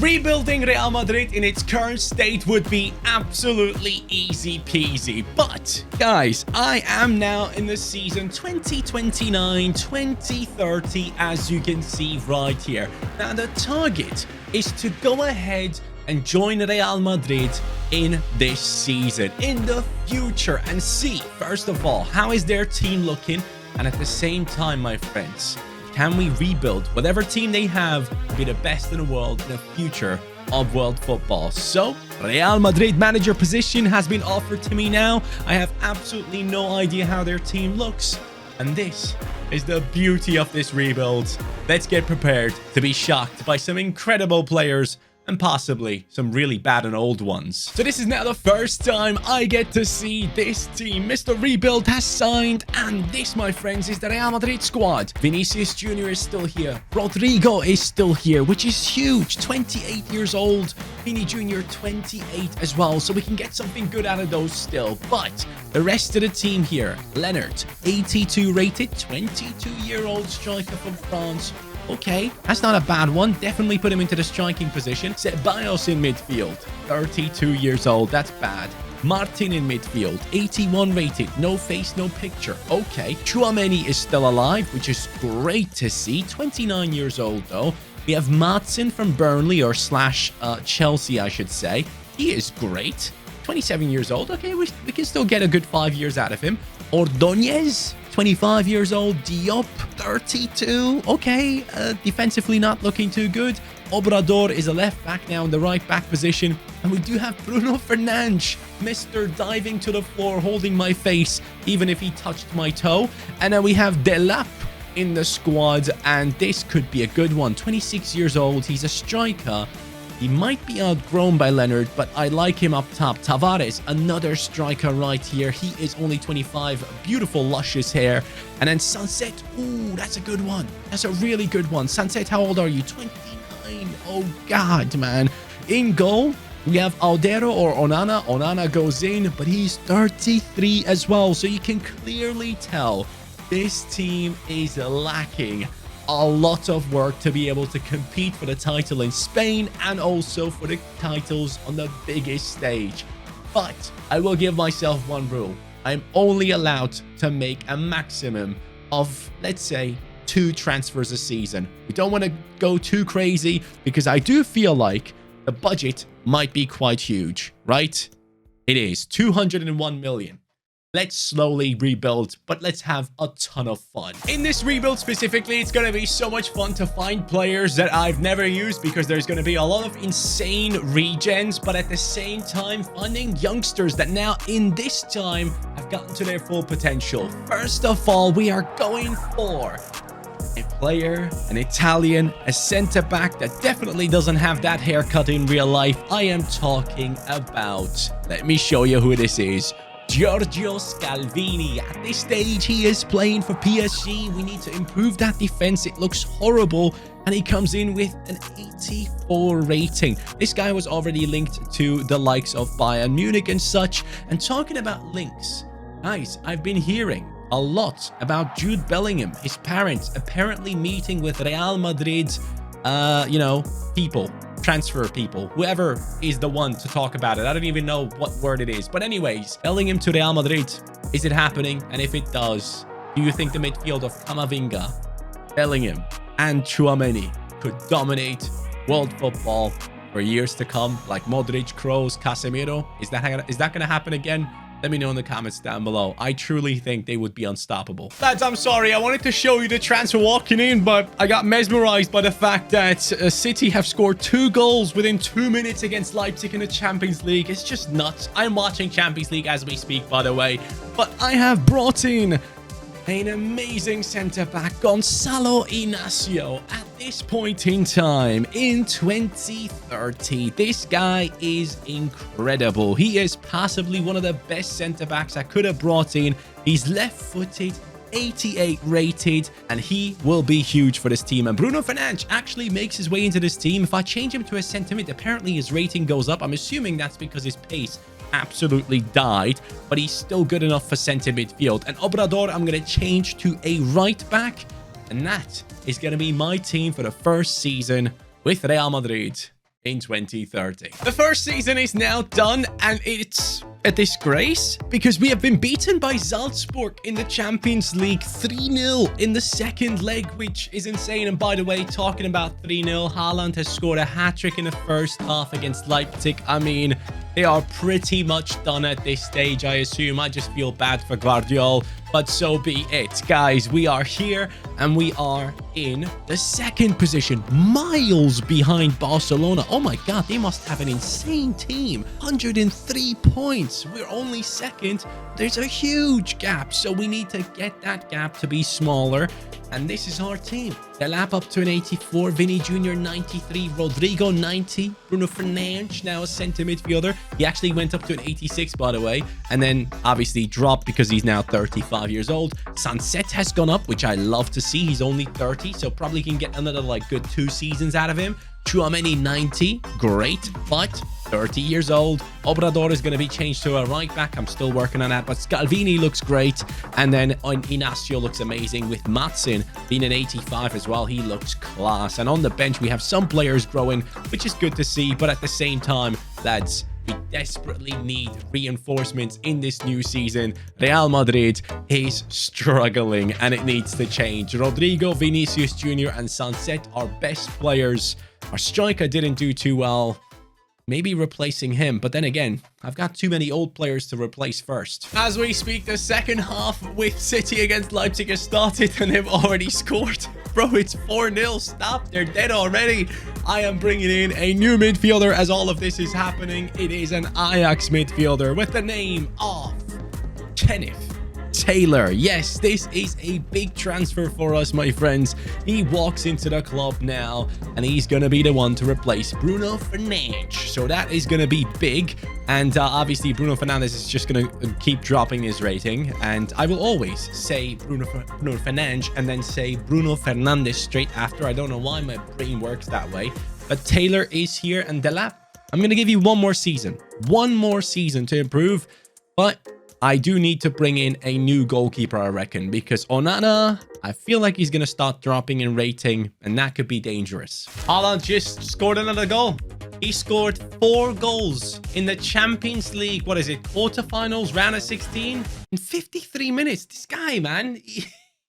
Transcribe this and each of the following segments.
Rebuilding Real Madrid in its current state would be absolutely easy peasy. But, guys, I am now in the season 2029-2030, as you can see right here. Now, the target is to go ahead and join Real Madrid in this season, in the future, and see, first of all, how is their team looking? And at the same time, my friends, can we rebuild whatever team they have to be the best in the world in the future of world football? So, Real Madrid manager position has been offered to me now. I have absolutely no idea how their team looks. And this is the beauty of this rebuild. Let's get prepared to be shocked by some incredible players and possibly some really bad and old ones. So this is now the first time I get to see this team. Mr. Rebuild has signed, and this, my friends, is the Real Madrid squad. Vinicius Jr. is still here. Rodrigo is still here, which is huge. 28 years old. Vini Jr. 28 as well, so we can get something good out of those still. But the rest of the team here, Leonard, 82 rated, 22-year-old striker from France. Okay, that's not a bad one. Definitely put him into the striking position. Ceballos in midfield, 32 years old. That's bad. Martin in midfield, 81 rated. No face, no picture. Okay. Tchouaméni is still alive, which is great to see. 29 years old, though. We have Madsen from Burnley, or slash Chelsea, I should say. He is great. 27 years old. Okay, we can still get a good 5 years out of him. Ordóñez, 25 years old. Diop, 32. Okay, defensively not looking too good. Obrador is a left back now in the right back position. And we do have Bruno Fernandes, Mr. Diving to the floor, holding my face, even if he touched my toe. And then we have Delap in the squad, and this could be a good one. 26 years old. He's a striker. He might be outgrown by Leonard, but I like him up top. Tavares, another striker right here. He is only 25. Beautiful, luscious hair. And then Sunset. Ooh, that's a good one. That's a really good one. Sunset, how old are you? 29. Oh, God, man. In goal, we have Aldero or Onana. Onana goes in, but he's 33 as well. So you can clearly tell this team is lacking a lot of work to be able to compete for the title in Spain and also for the titles on the biggest stage. But I will give myself one rule. I'm only allowed to make a maximum of, let's say, 2 transfers a season. We don't want to go too crazy because I do feel like the budget might be quite huge, right? It is 201 million. Let's slowly rebuild, but let's have a ton of fun. In this rebuild specifically, it's going to be so much fun to find players that I've never used because there's going to be a lot of insane regens, but at the same time, finding youngsters that now in this time have gotten to their full potential. First of all, we are going for a player, an Italian, a centre-back that definitely doesn't have that haircut in real life. I am talking about, let me show you who this is. Giorgio Scalvini. At this stage, he is playing for PSG. We need to improve that defense. It looks horrible. And he comes in with an 84 rating. This guy was already linked to the likes of Bayern Munich and such. And talking about links, guys, I've been hearing a lot about Jude Bellingham, his parents apparently meeting with Real Madrid's, people. Transfer people, whoever is the one to talk about it. I don't even know what word it is. But anyways, Bellingham to Real Madrid. Is it happening? And if it does, do you think the midfield of Camavinga, Bellingham, and Tchouaméni could dominate world football for years to come? Like Modric, Kroos, Casemiro? Is that going to happen again? Let me know in the comments down below. I truly think they would be unstoppable. Lads, I'm sorry. I wanted to show you the transfer walking in, but I got mesmerized by the fact that City have scored 2 goals within 2 minutes against Leipzig in the Champions League. It's just nuts. I'm watching Champions League as we speak, by the way. But I have brought in an amazing centre-back, Gonzalo Inacio. At this point in time, in 2030, this guy is incredible. He is possibly one of the best centre-backs I could have brought in. He's left-footed, 88 rated, and he will be huge for this team. And Bruno Fernandes actually makes his way into this team. If I change him to a centre mid, apparently his rating goes up. I'm assuming that's because his pace absolutely died, but he's still good enough for center midfield. And Obrador, I'm going to change to a right back, and that is going to be my team for the first season with Real Madrid. in 2030. The first season is now done, and it's a disgrace because we have been beaten by Salzburg in the Champions League 3-0 in the second leg, which is insane. And by the way, talking about 3-0, Haaland has scored a hat-trick in the first half against Leipzig. I mean, they are pretty much done at this stage, I assume. I just feel bad for Guardiola, but so be it. Guys, we are here and we are in the second position, miles behind Barcelona. Oh my God, they must have an insane team. 103 points. We're only second. There's a huge gap, so we need to get that gap to be smaller. And this is our team. Delap up to an 84, Vinny Jr. 93, Rodrigo 90, Bruno Fernandes now a centre midfielder. He actually went up to an 86, by the way, and then obviously dropped because he's now 35 years old. Sunset has gone up, which I love to see. He's only 30, so probably can get another like good 2 seasons out of him. Tchouaméni 90, great, but 30 years old. Obrador is going to be changed to a right back. I'm still working on that, but Scalvini looks great. And then Inacio looks amazing with Matson being an 85 as well. He looks class. And on the bench, we have some players growing, which is good to see. But at the same time, lads, we desperately need reinforcements in this new season. Real Madrid is struggling and it needs to change. Rodrigo, Vinicius Jr. and Sunset are best players. Our striker didn't do too well. Maybe replacing him, but then again, I've got too many old players to replace first. As we speak, the second half with City against Leipzig has started and they've already scored. Bro, it's 4-0. Stop. They're dead already. I am bringing in a new midfielder as all of this is happening. It is an Ajax midfielder with the name of Kenneth Taylor. Yes, this is a big transfer for us, my friends. He walks into the club now, and he's going to be the one to replace Bruno Fernandes. So that is going to be big. And obviously, Bruno Fernandes is just going to keep dropping his rating. And I will always say Bruno Fernandes and then say Bruno Fernandes straight after. I don't know why my brain works that way. But Taylor is here, and Delap, I'm going to give you one more season. One more season to improve. But I do need to bring in a new goalkeeper, I reckon, because Onana, I feel like he's going to start dropping in rating, and that could be dangerous. Haaland just scored another goal. He scored 4 goals in the Champions League. What is it? Quarterfinals, round of 16? In 53 minutes. This guy, man,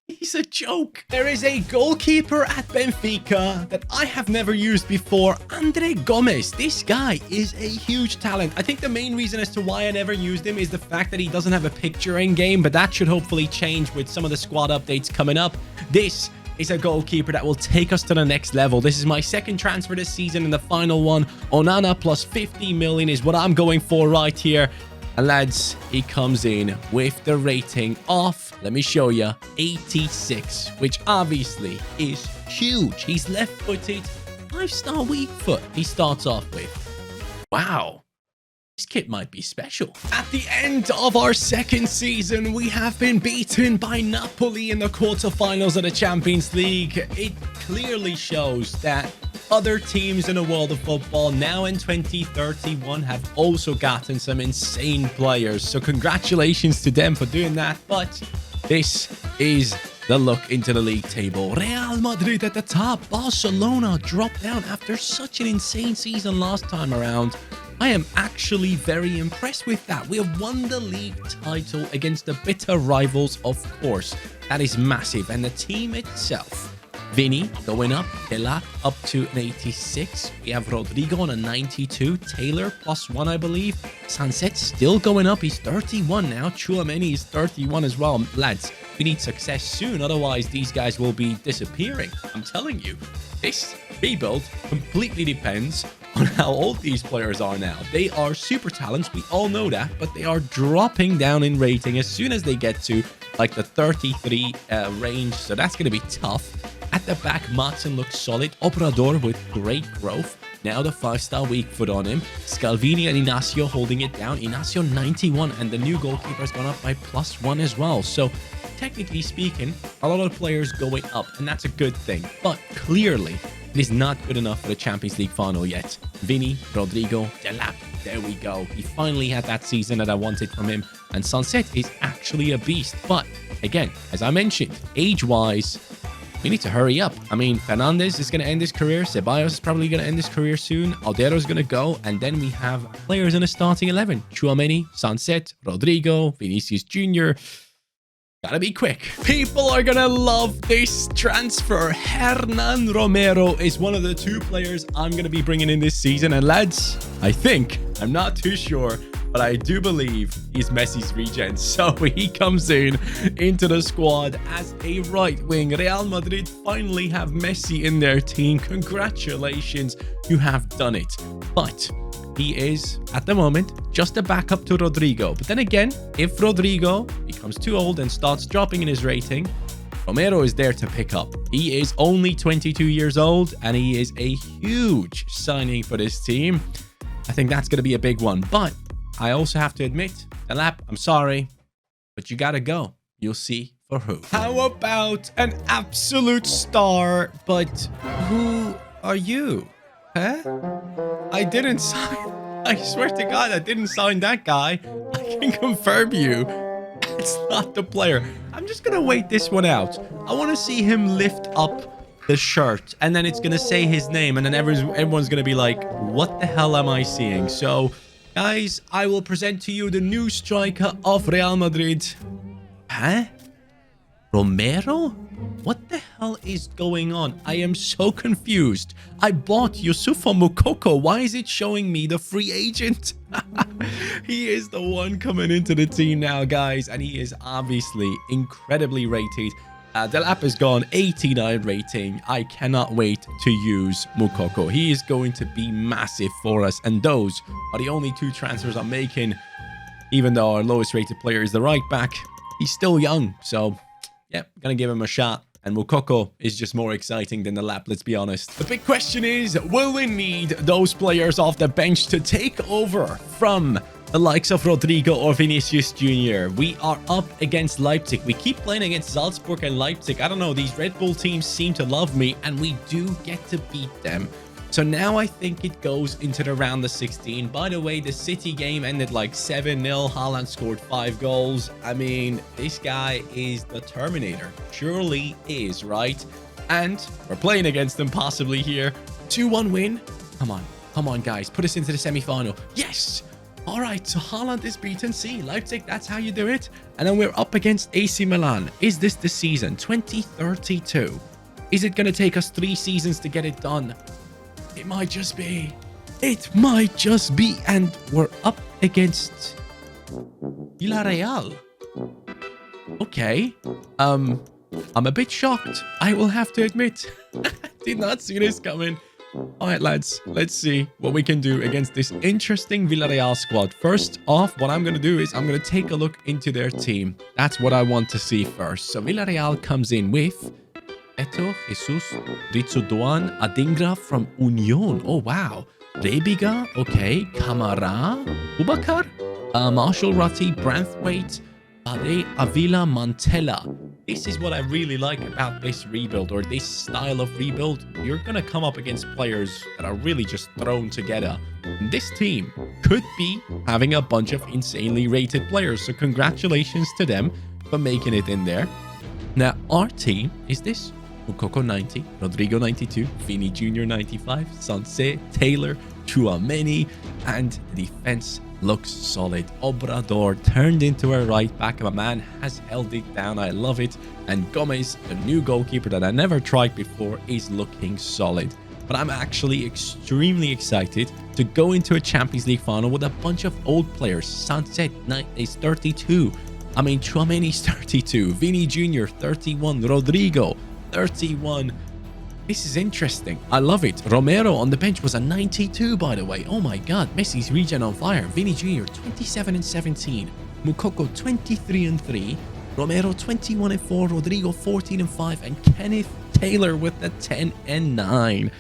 he's a joke. There is a goalkeeper at Benfica that I have never used before, Andre Gomes. This guy is a huge talent. I think the main reason as to why I never used him is the fact that he doesn't have a picture in game, but that should hopefully change with some of the squad updates coming up. This is a goalkeeper that will take us to the next level. This is my second transfer this season and the final one. Onana plus 50 million is what I'm going for right here. And lads, he comes in with the rating of, let me show you, 86, which obviously is huge. He's left-footed, 5-star weak foot he starts off with. Wow. This kid might be special. At the end of our second season, we have been beaten by Napoli in the quarterfinals of the Champions League. It clearly shows that other teams in the world of football now in 2031 have also gotten some insane players. So congratulations to them for doing that. But this is the look into the league table. Real Madrid at the top. Barcelona dropped down after such an insane season last time around. I am actually very impressed with that. We have won the league title against the bitter rivals, of course. That is massive. And the team itself, Vinny going up, Delap up to an 86. We have Rodrigo on a 92. Taylor +1, I believe. Sunset still going up. He's 31 now. Tchouaméni is 31 as well. Lads, we need success soon. Otherwise, these guys will be disappearing. I'm telling you, this rebuild completely depends on how old these players are now. They are super talents, we all know that, but they are dropping down in rating as soon as they get to like the 33 range, so that's going to be tough. At the back, Matson looks solid. Obrador with great growth. Now the 5-star weak foot on him. Scalvini and Inacio holding it down. Inacio 91, and the new goalkeeper has gone up by +1 as well. So technically speaking, a lot of players going up, and that's a good thing. But clearly, it is not good enough for the Champions League final yet. Vinny, Rodrigo, Delap, there we go. He finally had that season that I wanted from him. And Sunset is actually a beast. But again, as I mentioned, age-wise, we need to hurry up. I mean, Fernandez is going to end his career. Ceballos is probably going to end his career soon. Aldero is going to go. And then we have players in a starting 11. Tchouaméni, Sunset, Rodrigo, Vinicius Jr. Gotta be quick. People are gonna love this transfer. Hernan Romero is one of the 2 players I'm gonna be bringing in this season. And lads, I think, I'm not too sure, but I do believe he's Messi's regen. So he comes into the squad as a right wing. Real Madrid finally have Messi in their team. Congratulations, you have done it. But he is, at the moment, just a backup to Rodrigo. But then again, if Rodrigo becomes too old and starts dropping in his rating, Romero is there to pick up. He is only 22 years old, and he is a huge signing for this team. I think that's going to be a big one. But I also have to admit, Delap, I'm sorry, but you got to go. You'll see for who. How about an absolute star? But who are you? Huh? I didn't sign. I swear to God, I didn't sign that guy. I can confirm you. It's not the player. I'm just going to wait this one out. I want to see him lift up the shirt. And then it's going to say his name. And then everyone's going to be like, what the hell am I seeing? So, guys, I will present to you the new striker of Real Madrid. Huh? Romero? What the hell is going on? I am so confused. I bought Youssoufa Moukoko. Why is it showing me the free agent? He is the one coming into the team now, guys. And he is obviously incredibly rated. Delap has gone 89 rating. I cannot wait to use Moukoko. He is going to be massive for us. And those are the only 2 transfers I'm making. Even though our lowest rated player is the right back, he's still young. So yeah, gonna give him a shot. And Moukoko is just more exciting than the lap, let's be honest. The big question is, will we need those players off the bench to take over from the likes of Rodrigo or Vinicius Jr.? We are up against Leipzig. We keep playing against Salzburg and Leipzig. I don't know, these Red Bull teams seem to love me, and we do get to beat them. So now I think it goes into the round of 16. By the way, the City game ended like 7-0. Haaland scored 5 goals. I mean, this guy is the Terminator. Surely is, right? And we're playing against them possibly here. 2-1 win. Come on, guys. Put us into the semi-final. Yes! All right, so Haaland is beaten. See, Leipzig, that's how you do it. And then we're up against AC Milan. Is this the season? 2032. Is it going to take us 3 seasons to get it done? It might just be. It might just be. And we're up against Villarreal. Okay. I'm a bit shocked. I will have to admit. Did not see this coming. All right, lads. Let's see what we can do against this interesting Villarreal squad. First off, what I'm going to do is I'm going to take a look into their team. That's what I want to see first. So Villarreal comes in with Eto, Jesus, Ritsudoan, Adingra from Union. Oh, wow. Rebiga, okay. Camara, Bubakar, Marshall Ratti, Branthwaite, Ade, Avila, Mantella. This is what I really like about this rebuild, or this style of rebuild. You're going to come up against players that are really just thrown together. And this team could be having a bunch of insanely rated players. So congratulations to them for making it in there. Now, our team is this. Moukoko 90, Rodrigo 92, Vini Jr. 95, Sanse, Taylor, Tchouaméni, and the defense looks solid. Obrador turned into a right back. My man has held it down. I love it. And Gomez, the new goalkeeper that I never tried before, is looking solid. But I'm actually extremely excited to go into a Champions League final with a bunch of old players. Sunset is 32. I mean, Tchouaméni's 32. Vini Jr. 31. Rodrigo 31. This is interesting. I love it. Romero on the bench was a 92, by the way. Oh my God. Messi's regen on fire. Vini Jr. 27 and 17. Moukoko 23 and 3. Romero 21 and 4. Rodrigo 14 and 5. And Kenneth Taylor with the 10 and 9.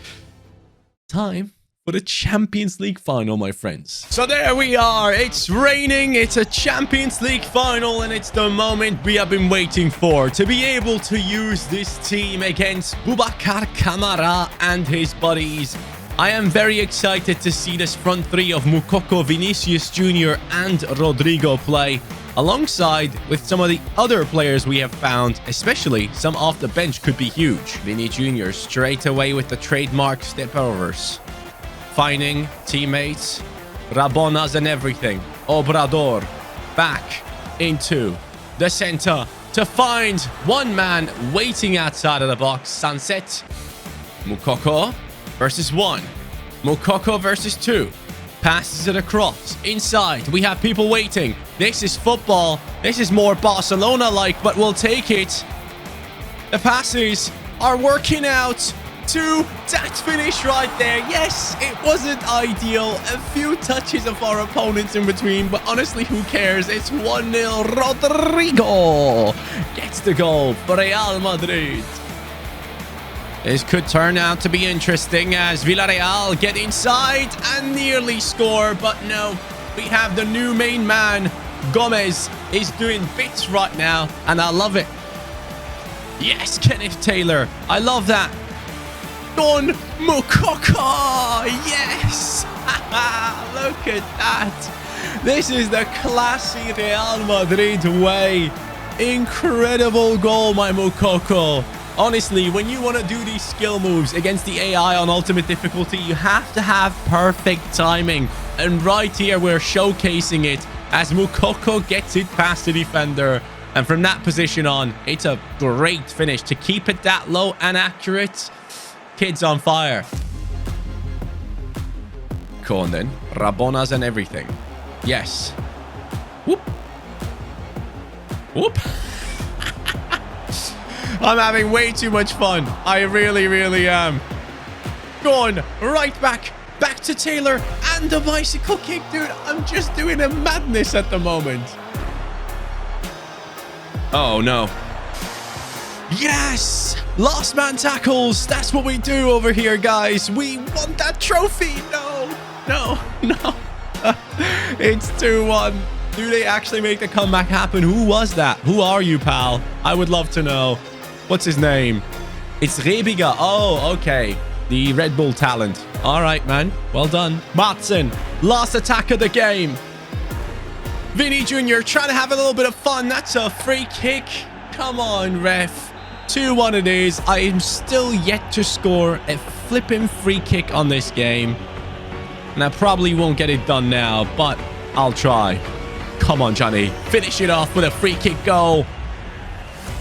Time for the Champions League final, my friends. So there we are. It's raining. It's a Champions League final, and it's the moment we have been waiting for, to be able to use this team against Boubacar Kamara and his buddies. I am very excited to see this front three of Moukoko, Vinicius Jr. and Rodrigo play. alongside with some of the other players we have found, especially some off the bench, could be huge. Vinny Jr. straight away with the trademark step overs. Finding teammates, Rabonas and everything. Obrador back into the center to find one man waiting outside of the box. Sunset. Moukoko versus one. Moukoko versus two. Passes it across. Inside, we have people waiting. This is football. This is more Barcelona-like, but we'll take it. The passes are working out to that finish right there. Yes, it wasn't ideal. A few touches of our opponents in between, but honestly, who cares? It's 1-0. Rodrigo gets the goal for Real Madrid. This could turn out to be interesting as Villarreal get inside and nearly score, but no. We have the new main man. Gomez is doing bits right now, and I love it. Yes, Kenneth Taylor. I love that. Don Moukoko. Yes. Look at that. This is the classy Real Madrid way. Incredible goal, my Moukoko. Honestly, when you want to do these skill moves against the AI on ultimate difficulty, you have to have perfect timing. And right here, we're showcasing it as Moukoko gets it past the defender. And from that position on, it's a great finish to keep it that low and accurate. Kid's on fire. Go on then. Rabonas and everything. Yes. Whoop. Whoop. I'm having way too much fun. I really, really am. Going right back. Back to Taylor. And the bicycle kick, dude. I'm just doing a madness at the moment. Oh, no. Yes! Last man tackles. That's what we do over here, guys. We want that trophy. No. No. No. It's 2-1. Do they actually make the comeback happen? Who was that? Who are you, pal? I would love to know. What's his name? It's Rebiga. Oh, okay. The Red Bull talent. All right, man. Well done. Matson. Last attack of the game. Vinny Jr. trying to have a little bit of fun. That's a free kick. Come on, ref. 2-1 it is. I am still yet to score a flipping free kick on this game. And I probably won't get it done now, but I'll try. Come on, Johnny. Finish it off with a free kick goal.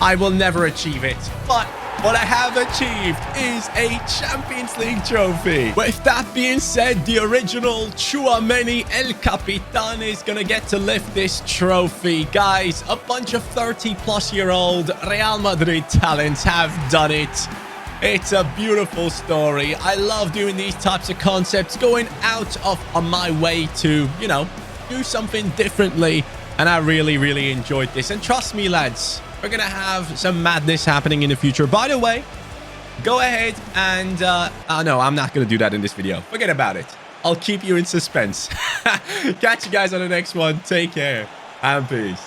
I will never achieve it, but what I have achieved is a Champions League trophy. With that being said, the original Tchouaméni El Capitan is going to get to lift this trophy. Guys, a bunch of 30-plus-year-old Real Madrid talents have done it. It's a beautiful story. I love doing these types of concepts, going out of my way to, you know, do something differently. And I really, really enjoyed this. And trust me, lads, we're going to have some madness happening in the future. By the way, go ahead and... no, I'm not going to do that in this video. Forget about it. I'll keep you in suspense. Catch you guys on the next one. Take care and peace.